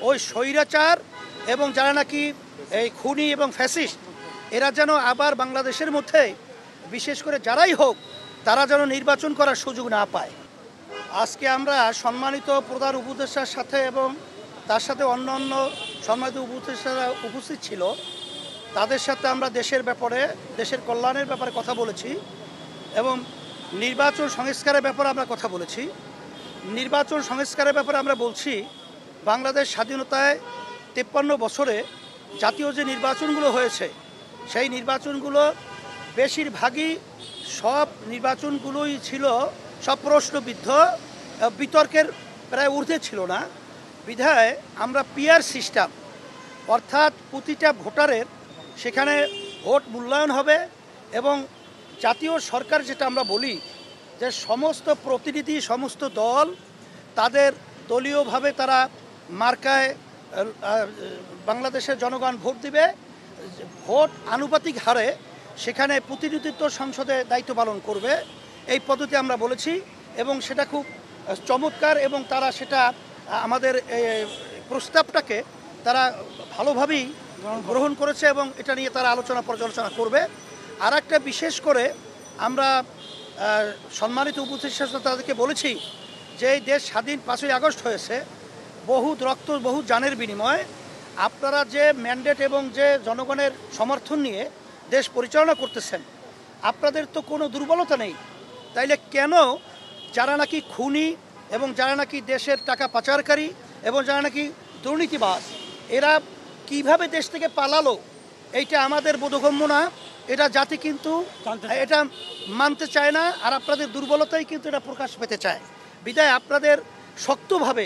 ওই স্বৈরাচার এবং যারা নাকি এই খুনি এবং ফ্যাসিস্ট এরা যেন আবার বাংলাদেশের মধ্যে বিশেষ করে যারাই হোক তারা যেন নির্বাচন করার সুযোগ না পায়। আজকে আমরা সম্মানিত প্রধান উপদেষ্টার সাথে এবং তার সাথে অন্য সম্মানিত উপদেষ্টারা উপস্থিত ছিল, তাদের সাথে আমরা দেশের ব্যাপারে, দেশের কল্যাণের ব্যাপারে কথা বলেছি এবং নির্বাচন সংস্কারের ব্যাপারে আমরা কথা বলেছি। নির্বাচন সংস্কারের ব্যাপারে আমরা বলছি, বাংলাদেশ স্বাধীনতায় 53 বছরে জাতীয় যে নির্বাচনগুলো হয়েছে সেই নির্বাচনগুলো বেশিরভাগই সব নির্বাচনগুলোই ছিল সব প্রশ্নবিদ্ধ, বিতর্কের প্রায় ঊর্ধ্বে ছিল না। বিধায় আমরা পিয়ার সিস্টেম, অর্থাৎ প্রতিটা ভোটারের সেখানে ভোট মূল্যায়ন হবে এবং জাতীয় সরকার যেটা আমরা বলি যে সমস্ত প্রতিনিধি, সমস্ত দল তাদের দলীয়ভাবে তারা মার্কায় বাংলাদেশের জনগণ ভোট দিবে, ভোট আনুপাতিক হারে সেখানে প্রতিনিধিত্ব সংসদে দায়িত্ব পালন করবে। এই পদ্ধতি আমরা বলেছি এবং সেটা খুব চমৎকার এবং তারা সেটা আমাদের প্রস্তাবটাকে তারা ভালোভাবেই গ্রহণ করেছে এবং এটা নিয়ে তারা আলোচনা পর্যালোচনা করবে। আর একটা বিশেষ করে আমরা সম্মানিত উপদেষ্টা তাদেরকে বলেছি যে এই দেশ স্বাধীন 5ই আগস্ট হয়েছে, বহু রক্ত, বহু জানের বিনিময়ে আপনারা যে ম্যান্ডেট এবং যে জনগণের সমর্থন নিয়ে দেশ পরিচালনা করতেছেন, আপনাদের তো কোনো দুর্বলতা নেই। তাইলে কেন যারা নাকি খুনি এবং যারা নাকি দেশের টাকা পাচারকারী এবং যারা নাকি দুর্নীতিবাজ এরা কিভাবে দেশ থেকে পালালো, এইটা আমাদের বোধগম্য না। এটা জাতি কিন্তু এটা মানতে চায় না, আর আপনাদের দুর্বলতাই কিন্তু এটা প্রকাশ পেতে চায়। বিধায় আপনাদের শক্তভাবে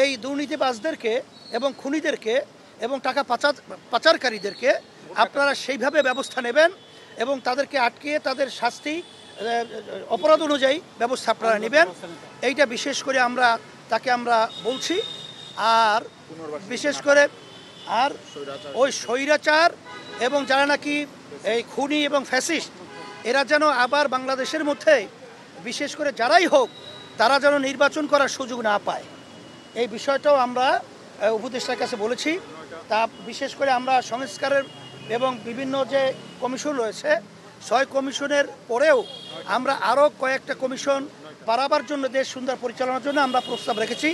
এই দুর্নীতিবাজদেরকে এবং খুনিদেরকে এবং টাকা পাচারকারীদেরকে আপনারা সেইভাবে ব্যবস্থা নেবেন এবং তাদেরকে আটকিয়ে তাদের শাস্তি অপরাধ অনুযায়ী ব্যবস্থা আপনারা নেবেন। এইটা বিশেষ করে তাকে আমরা বলছি। আর বিশেষ করে আর ওই স্বৈরাচার এবং যারা নাকি এই খুনি এবং ফ্যাসিস্ট এরা যেন আবার বাংলাদেশের মধ্যে বিশেষ করে যারাই হোক তারা যেন নির্বাচন করার সুযোগ না পায়, এই বিষয়টাও আমরা উপদেষ্টার কাছে বলেছি। তা বিশেষ করে আমরা সংস্কারের এবং বিভিন্ন যে কমিশন রয়েছে 6 কমিশনের পরেও আমরা আরও কয়েকটা কমিশন বাড়াবার জন্য, দেশ সুন্দর পরিচালনার জন্য আমরা প্রস্তাব রেখেছি।